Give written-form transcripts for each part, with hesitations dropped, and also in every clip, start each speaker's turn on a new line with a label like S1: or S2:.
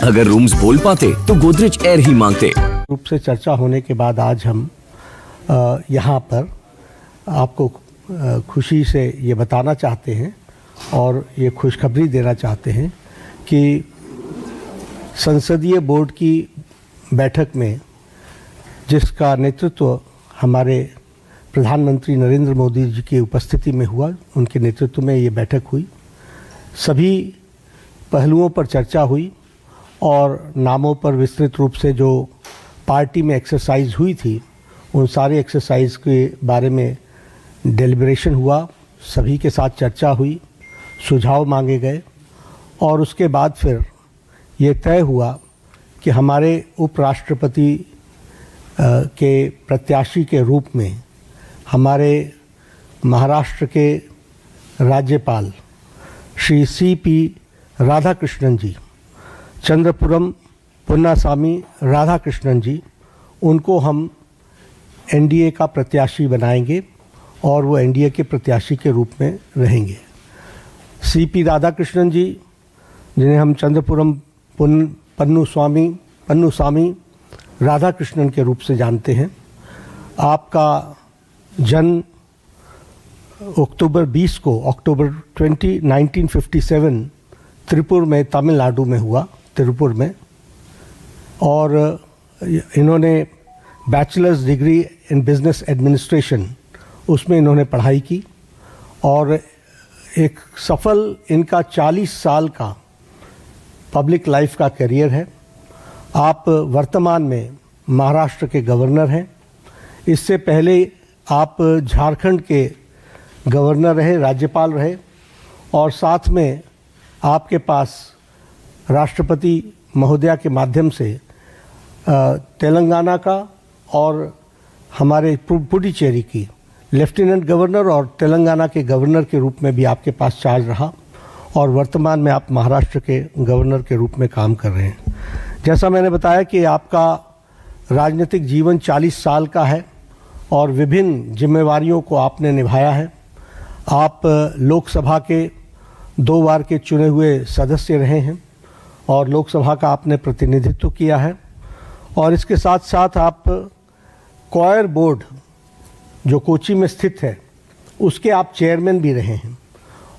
S1: अगर रूम्स बोल पाते तो गोदरेज एयर ही मांगते।
S2: रूप से चर्चा होने के बाद आज हम यहाँ पर आपको खुशी से ये बताना चाहते हैं और ये खुशखबरी देना चाहते हैं कि संसदीय बोर्ड की बैठक में जिसका नेतृत्व हमारे प्रधानमंत्री नरेंद्र मोदी जी की उपस्थिति में हुआ, उनके नेतृत्व में ये बैठक हुई। सभी पहलुओं पर चर्चा हुई और नामों पर विस्तृत रूप से जो पार्टी में एक्सरसाइज हुई थी उन सारे एक्सरसाइज के बारे में डेलिब्रेशन हुआ, सभी के साथ चर्चा हुई, सुझाव मांगे गए और उसके बाद फिर ये तय हुआ कि हमारे उपराष्ट्रपति के प्रत्याशी के रूप में हमारे महाराष्ट्र के राज्यपाल श्री C.P. राधाकृष्णन जी, चंद्रपुरम पुन्नासामी राधाकृष्णन जी, उनको हम एनडीए का प्रत्याशी बनाएंगे और वो एनडीए के प्रत्याशी के रूप में रहेंगे। C.P. राधाकृष्णन जी, जिन्हें हम चंद्रपुरम पन्नुसामी राधाकृष्णन के रूप से जानते हैं, आपका जन्म अक्टूबर 20 को अक्टूबर 20, 1957 त्रिपुर में, तमिलनाडु में हुआ, त्रिपुर में। और इन्होंने bachelors degree in business administration उसमें इन्होंने पढ़ाई की और एक सफल इनका 40 साल का पब्लिक लाइफ का करियर है। आप वर्तमान में महाराष्ट्र के गवर्नर हैं। इससे पहले आप झारखंड के गवर्नर रहे, राज्यपाल रहे और साथ में आपके पास राष्ट्रपति महोदया के माध्यम से तेलंगाना का और हमारे पुडुचेरी की लेफ्टिनेंट गवर्नर और तेलंगाना के गवर्नर के रूप में भी आपके पास चार्ज रहा और वर्तमान में आप महाराष्ट्र के गवर्नर के रूप में काम कर रहे हैं। जैसा मैंने बताया कि आपका राजनीतिक जीवन 40 साल का है और विभिन्न जिम्मेवारियों को आपने निभाया है। आप लोकसभा के 2 बार के चुने हुए सदस्य रहे हैं और लोकसभा का आपने प्रतिनिधित्व किया है और इसके साथ साथ आप कॉयर बोर्ड जो कोची में स्थित है उसके आप चेयरमैन भी रहे हैं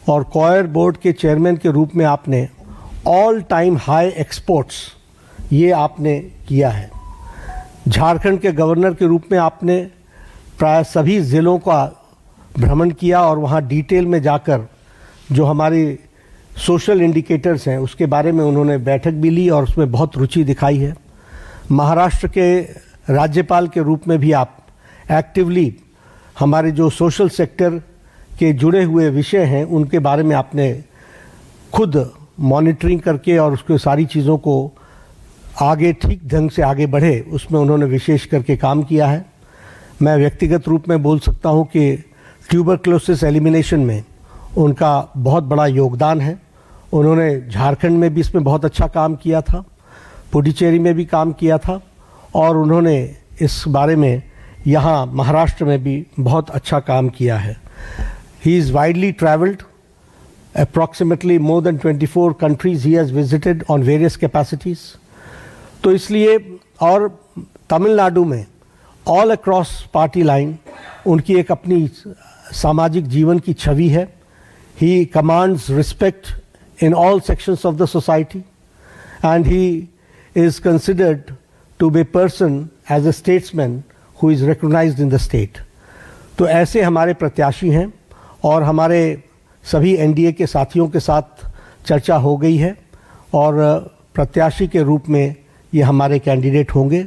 S2: और कॉयर बोर्ड के चेयरमैन के रूप में आपने ऑल टाइम हाई एक्सपोर्ट्स ये आपने किया है। झारखंड के गवर्नर के रूप में आपने प्राय सभी ज़िलों का भ्रमण किया और वहाँ डिटेल में जाकर जो हमारी सोशल इंडिकेटर्स हैं उसके बारे में उन्होंने बैठक भी ली और उसमें बहुत रुचि दिखाई है। महाराष्ट्र के राज्यपाल के रूप में भी आप एक्टिवली हमारे जो सोशल सेक्टर के जुड़े हुए विषय हैं उनके बारे में आपने खुद मॉनिटरिंग करके और उसके सारी चीज़ों को आगे ठीक ढंग से आगे बढ़े उसमें उन्होंने विशेष करके काम किया है। मैं व्यक्तिगत रूप में बोल सकता हूं कि ट्यूबरक्लोसिस एलिमिनेशन में उनका बहुत बड़ा योगदान है। उन्होंने झारखंड में भी इसमें बहुत अच्छा काम किया था, पुडुचेरी में भी काम किया था और उन्होंने इस बारे में यहाँ महाराष्ट्र में भी बहुत अच्छा काम किया है। He is widely travelled, approximately more than 24 countries he has visited on various capacities। तो इसलिए और तमिलनाडु में ऑल अक्रॉस पार्टी लाइन उनकी एक अपनी सामाजिक जीवन की छवि है। He commands respect in all sections of the society and he is considered to be person as a statesman who is recognised in the state. तो ऐसे हमारे प्रत्याशी हैं और हमारे सभी एनडीए के साथियों के साथ चर्चा हो गई है और प्रत्याशी के रूप में ये हमारे कैंडिडेट होंगे।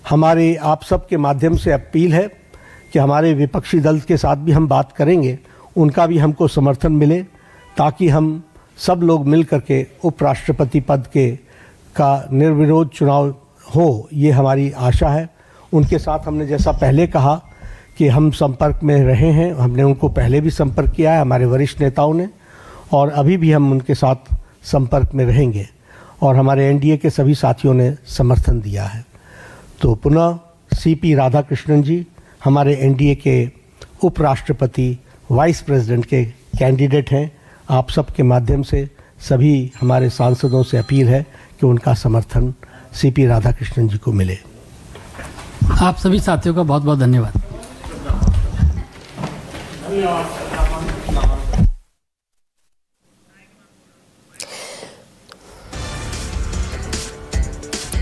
S2: हमारे आप सब के माध्यम से अपील है कि हमारे विपक्षी दल के साथ भी हम बात करेंगे, उनका भी हमको समर्थन मिले ताकि हम सब लोग मिल करके उपराष्ट्रपति पद का निर्विरोध चुनाव हो, ये हमारी आशा है। उनके साथ हमने जैसा पहले कहा कि हम संपर्क में रहे हैं, हमने उनको पहले भी संपर्क किया है हमारे वरिष्ठ नेताओं ने और अभी भी हम उनके साथ संपर्क में रहेंगे और हमारे एनडीए के सभी साथियों ने समर्थन दिया है। तो पुनः C.P. राधाकृष्णन जी हमारे एनडीए के उपराष्ट्रपति वाइस प्रेसिडेंट के कैंडिडेट हैं। आप सब के माध्यम से सभी हमारे सांसदों से अपील है कि उनका समर्थन सीपी राधाकृष्णन जी को मिले।
S3: आप सभी साथियों का बहुत बहुत धन्यवाद।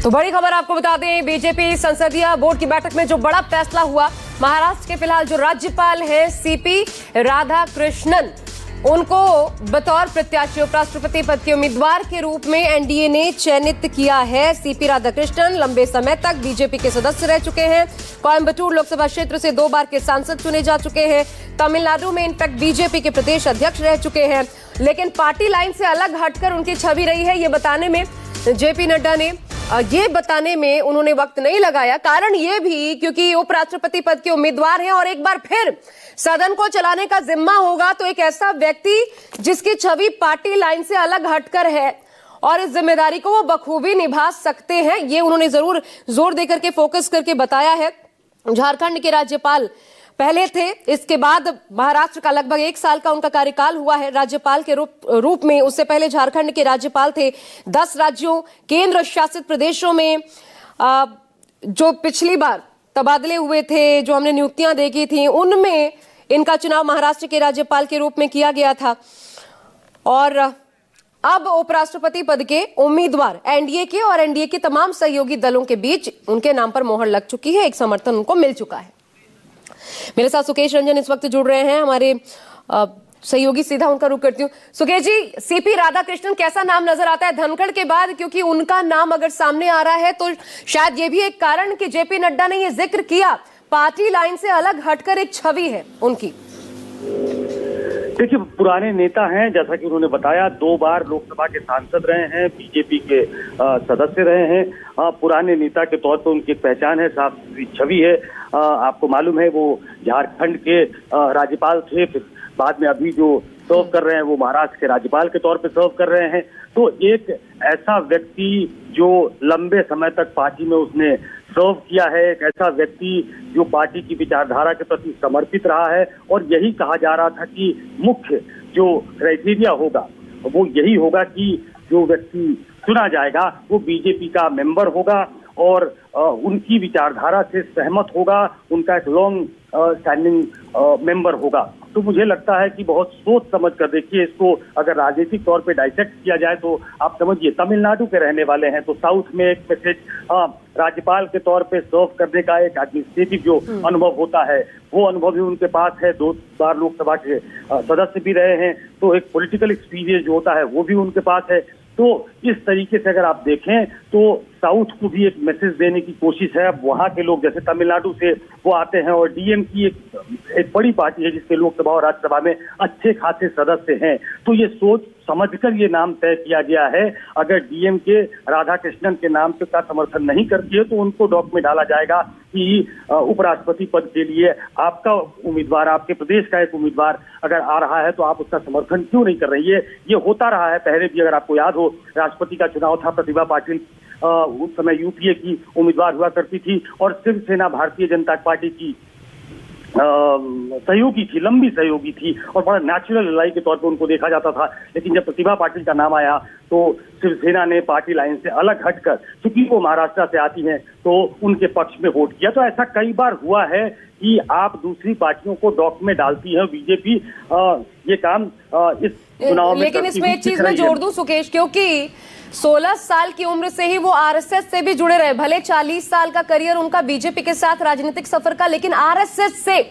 S4: तो बड़ी खबर आपको बता दें, बीजेपी संसदीय बोर्ड की बैठक में जो बड़ा फैसला हुआ, महाराष्ट्र के फिलहाल जो राज्यपाल हैं सीपी राधाकृष्णन, उनको बतौर प्रत्याशी उपराष्ट्रपति पद के उम्मीदवार के रूप में एनडीए ने चयनित किया है। सीपी राधाकृष्णन लंबे समय तक बीजेपी के सदस्य रह चुके हैं। कोयम्बटूर लोकसभा क्षेत्र से 2 बार के सांसद चुने जा चुके हैं। तमिलनाडु में इनफैक्ट बीजेपी के प्रदेश अध्यक्ष रह चुके हैं। लेकिन पार्टी लाइन से अलग हटकर उनकी छवि रही है, ये बताने में जेपी नड्डा ने ये बताने में उन्होंने वक्त नहीं लगाया। कारण ये भी क्योंकि उपराष्ट्रपति पद के उम्मीदवार हैं और एक बार फिर सदन को चलाने का जिम्मा होगा तो एक ऐसा व्यक्ति जिसकी छवि पार्टी लाइन से अलग हटकर है और इस जिम्मेदारी को वो बखूबी निभा सकते हैं, ये उन्होंने जरूर जोर देकर के फोकस करके बताया है। झारखंड के राज्यपाल पहले थे, इसके बाद महाराष्ट्र का लगभग 1 साल का उनका कार्यकाल हुआ है राज्यपाल के रूप में। उससे पहले झारखंड के राज्यपाल थे। 10 राज्यों केंद्र शासित प्रदेशों में जो पिछली बार तबादले हुए थे, जो हमने नियुक्तियां देखी थी, उनमें इनका चुनाव महाराष्ट्र के राज्यपाल के रूप में किया गया था। और अब उपराष्ट्रपति पद के उम्मीदवार एनडीए के और एनडीए के तमाम सहयोगी दलों के बीच उनके नाम पर मोहर लग चुकी है, एक समर्थन उनको मिल चुका है। मेरे साथ सुकेश रंजन इस वक्त जुड़ रहे हैं, हमारे सहयोगी, सीधा उनका रुख करती हूँ। सुकेश जी, सीपी राधाकृष्णन कैसा नाम नजर आता है धनखड़ के बाद? क्योंकि उनका नाम अगर सामने आ रहा है तो शायद ये भी एक कारण कि जेपी नड्डा ने ये जिक्र किया, पार्टी लाइन से अलग हटकर एक छवि है उनकी।
S5: देखिए, पुराने नेता हैं, जैसा कि उन्होंने बताया, 2 बार लोकसभा के सांसद रहे हैं, बीजेपी के सदस्य रहे हैं। पुराने नेता के तौर पर उनकी एक पहचान है, साफ छवि है। आपको मालूम है वो झारखंड के राज्यपाल थे, फिर बाद में अभी जो सर्व कर रहे हैं वो महाराष्ट्र के राज्यपाल के तौर पे सर्व कर रहे हैं। तो एक ऐसा व्यक्ति जो लंबे समय तक पार्टी में उसने सर्व किया है, एक ऐसा व्यक्ति जो पार्टी की विचारधारा के प्रति समर्पित रहा है, और यही कहा जा रहा था कि मुख्य जो क्राइटेरिया होगा वो यही होगा कि जो व्यक्ति चुना जाएगा वो बीजेपी का मेंबर होगा और उनकी विचारधारा से सहमत होगा, उनका एक लॉन्ग स्टैंडिंग मेंबर होगा। तो मुझे लगता है कि बहुत सोच समझ कर देखिए इसको, अगर राजनीतिक तौर पे डाइसेक्ट किया जाए तो आप समझिए तमिलनाडु के रहने वाले हैं, तो साउथ में एक मैसेज राज्यपाल के तौर पे सर्व करने का एक एडमिनिस्ट्रेटिव जो अनुभव होता है वो अनुभव भी उनके पास है। 2 बार लोकसभा के सदस्य भी रहे हैं, तो एक पॉलिटिकल एक्सपीरियंस जो होता है वो भी उनके पास है। तो इस तरीके से अगर आप देखें तो साउथ को भी एक मैसेज देने की कोशिश है। अब वहाँ के लोग जैसे तमिलनाडु से वो आते हैं और डीएम की एक बड़ी पार्टी है जिसके लोकसभा और राज्यसभा में अच्छे खासे सदस्य हैं, तो ये सोच समझकर ये नाम तय किया गया है। अगर डीएम के राधाकृष्णन के नाम का समर्थन नहीं करती है तो उनको डॉक में डाला जाएगा कि उपराष्ट्रपति पद के लिए आपका उम्मीदवार, आपके प्रदेश का एक उम्मीदवार अगर आ रहा है तो आप उसका समर्थन क्यों नहीं कर रही है। ये होता रहा है पहले भी, अगर आपको याद हो राष्ट्रपति का चुनाव था, प्रतिभा पाटिल उस समय यूपीए की उम्मीदवार हुआ करती थी और शिवसेना भारतीय जनता पार्टी की सहयोगी थी, लंबी सहयोगी थी और बड़ा नेचुरल लड़ाई के तौर पे उनको देखा जाता था। लेकिन जब प्रतिभा पाटिल का नाम आया तो शिवसेना ने पार्टी लाइन से अलग हटकर, क्योंकि वो महाराष्ट्र से आती हैं, तो उनके पक्ष में वोट किया। तो ऐसा कई बार हुआ है कि आप दूसरी पार्टियों को डॉक में डालती है बीजेपी, ये काम इस चुनाव में।
S4: लेकिन इसमें एक चीज मैं जोड़ दूं सुकेश, क्योंकि 16 साल की उम्र से ही वो आरएसएस से भी जुड़े रहे, भले 40 साल का करियर उनका बीजेपी के साथ राजनीतिक सफर का, लेकिन आरएसएस से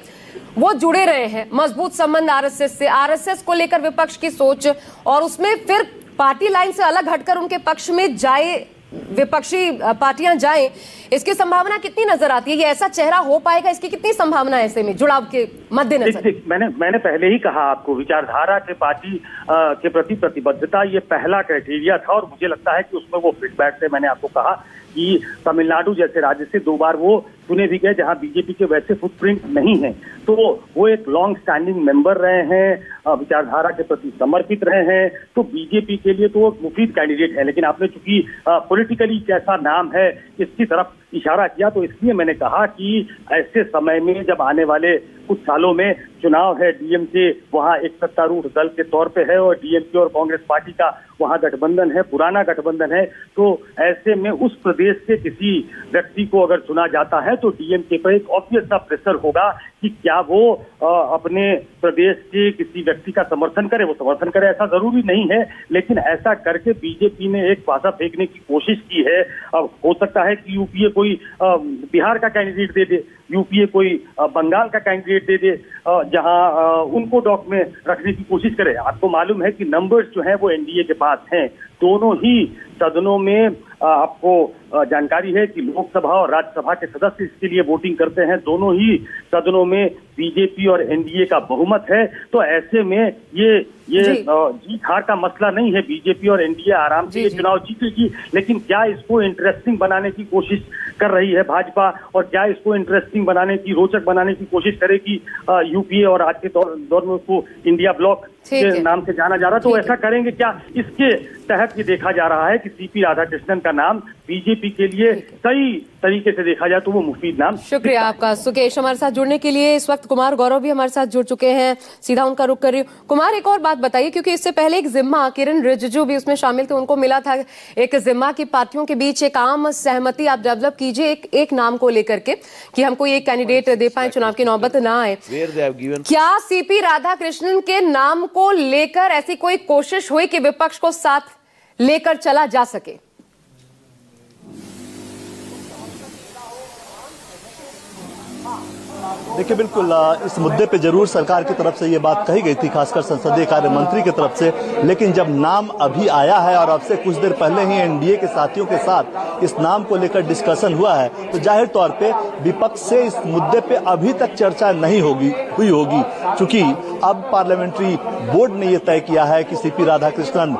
S4: वो जुड़े रहे हैं, मजबूत संबंध आरएसएस से। आरएसएस को लेकर विपक्ष की सोच और उसमें फिर पार्टी लाइन से अलग हटकर उनके पक्ष में जाए, विपक्षी पार्टियां जाएं, इसकी संभावना कितनी नजर आती है? ये ऐसा चेहरा हो पाएगा, इसकी कितनी संभावना है ऐसे में जुड़ाव के मद्देनजर?
S5: मैंने पहले ही कहा आपको, विचारधारा के पार्टी के प्रति प्रतिबद्धता ये पहला क्राइटेरिया था और मुझे लगता है कि उसमें वो फिट बैठते। मैंने आपको कहा कि तमिलनाडु जैसे राज्य से 2 बार वो चुने भी गए जहां बीजेपी के वैसे फुटप्रिंट नहीं है, तो वो एक लॉन्ग स्टैंडिंग मेंबर रहे हैं, विचारधारा के प्रति समर्पित रहे हैं, तो बीजेपी के लिए तो एक मुफीद कैंडिडेट है। लेकिन आपने चूंकि पॉलिटिकली कैसा नाम है इसकी तरफ इशारा किया, तो इसलिए मैंने कहा कि ऐसे समय में जब आने वाले कुछ सालों में चुनाव है, डीएमके वहां एक सत्तारूढ़ दल के तौर पे है और डीएमके और कांग्रेस पार्टी का वहां गठबंधन है, पुराना गठबंधन है, तो ऐसे में उस प्रदेश के किसी व्यक्ति को अगर चुना जाता है तो डीएमके पर एक ऑब्वियस सा प्रेशर होगा कि क्या वो अपने प्रदेश के किसी व्यक्ति का समर्थन करे। वो समर्थन करे ऐसा जरूरी नहीं है, लेकिन ऐसा करके बीजेपी ने एक बाधा फेंकने की कोशिश की है। अब हो सकता है कि यूपीए कोई बिहार का कैंडिडेट दे दे, यूपीए कोई बंगाल का कैंडिडेट दे दे, जहां उनको डॉक में रखने की कोशिश करे। आपको मालूम है कि नंबर्स जो हैं वो एनडीए के पास हैं। दोनों ही सदनों में आपको जानकारी है कि लोकसभा और राज्यसभा के सदस्य इसके लिए वोटिंग करते हैं। दोनों ही सदनों में बीजेपी और एनडीए का बहुमत है। तो ऐसे में ये जीत हार का मसला नहीं है। बीजेपी और एनडीए आराम से ये चुनाव जीतेगी, लेकिन क्या इसको इंटरेस्टिंग बनाने की कोशिश कर रही है भाजपा, और क्या इसको इंटरेस्टिंग बनाने की, रोचक बनाने की कोशिश करेगी यूपीए, और आज के दौर में उसको इंडिया ब्लॉक के नाम से जाना जा रहा है। तो ऐसा करेंगे क्या? इसके तहत ये देखा जा रहा है कि सीपी राधाकृष्णन का नाम बीजेपी के लिए सही तरीके से देखा जाए तो वो मुफीद नाम।
S4: शुक्रिया आपका सुकेश हमारे साथ जुड़ने के लिए। इस वक्त कुमार गौरव भी हमारे साथ जुड़ चुके हैं, सीधा उनका रुख कर रही हूँ। कुमार, एक और बात बताइए, क्योंकि इससे पहले एक जिम्मा, किरण रिजिजू भी उसमें शामिल थे, उनको मिला था एक जिम्मा की पार्टियों के बीच एक आम सहमति आप डेवलप कीजिए एक नाम को लेकर के कि हम कोई एक कैंडिडेट दे पाए, चुनाव की नौबत ना आए। क्या सीपी राधाकृष्णन के नाम को लेकर ऐसी कोई कोशिश हुई कि विपक्ष को साथ लेकर चला जा सके?
S6: देखिए, बिल्कुल इस मुद्दे पे जरूर सरकार की तरफ से ये बात कही गई थी, खासकर संसदीय कार्य मंत्री की तरफ से। लेकिन जब नाम अभी आया है और अब से कुछ देर पहले ही एनडीए के साथियों के साथ इस नाम को लेकर डिस्कशन हुआ है, तो जाहिर तौर पे विपक्ष से इस मुद्दे पे अभी तक चर्चा नहीं हुई होगी, क्योंकि अब पार्लियामेंट्री बोर्ड ने यह तय किया है कि सीपी राधाकृष्णन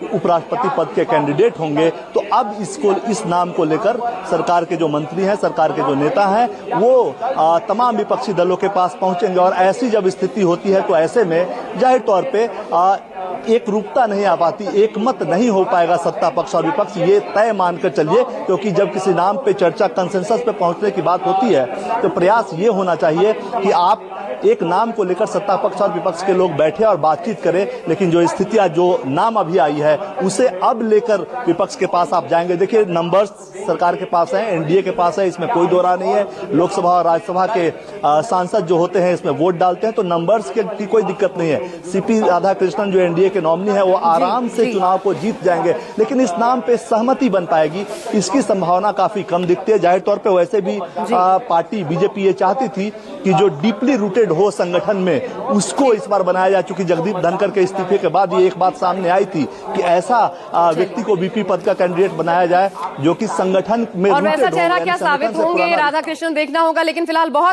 S6: उपराष्ट्रपति पद के कैंडिडेट होंगे। तो अब इस नाम को लेकर सरकार के जो मंत्री हैं, सरकार के जो नेता हैं, वो तमाम विपक्षी दलों के पास पहुंचेंगे। और ऐसी जब स्थिति होती है तो ऐसे में जाहिर तौर पे एक रूपता नहीं आ पाती, एक मत नहीं हो पाएगा सत्ता पक्ष और विपक्ष, ये तय मानकर चलिए। क्योंकि जब किसी नाम पे चर्चा कंसेंसस पे पहुंचने की बात होती है तो प्रयास ये होना चाहिए कि आप एक नाम को लेकर सत्ता पक्ष और विपक्ष के लोग बैठे और बातचीत करें। लेकिन जो स्थितियां, जो नाम अभी आई है, उसे अब लेकर विपक्ष के पास आप जाएंगे। देखिए, नंबर्स सरकार के पास हैं, एनडीए के पास है, इसमें कोई दो राय नहीं है। लोकसभा और राज्यसभा के सांसद जो होते हैं इसमें वोट डालते हैं, तो नंबर्स की कोई दिक्कत नहीं है। सीपी राधाकृष्णन जो एनडीए के नॉमिनी है वो आराम से चुनाव को जीत जाएंगे। लेकिन इस नाम पे सहमति बन पाएगी, इसकी संभावना काफी कम दिखती है। जाहिर तौर पे वैसे भी पार्टी बीजेपी ये चाहती थी कि जो डीपली रूटेड हो संगठन में, उसको इस बार बनाया जाए। चूंकि जगदीप धनखड़ के इस्तीफे के बाद ये एक बात सामने आई थी कि ऐसा व्यक्ति को बीपी पद का कैंडिडेट बनाया जाए जो कि संगठन में,
S4: और वैसा चेहरा क्या साबित होंगे राधाकृष्णन देखना होगा। लेकिन फिलहाल बहुत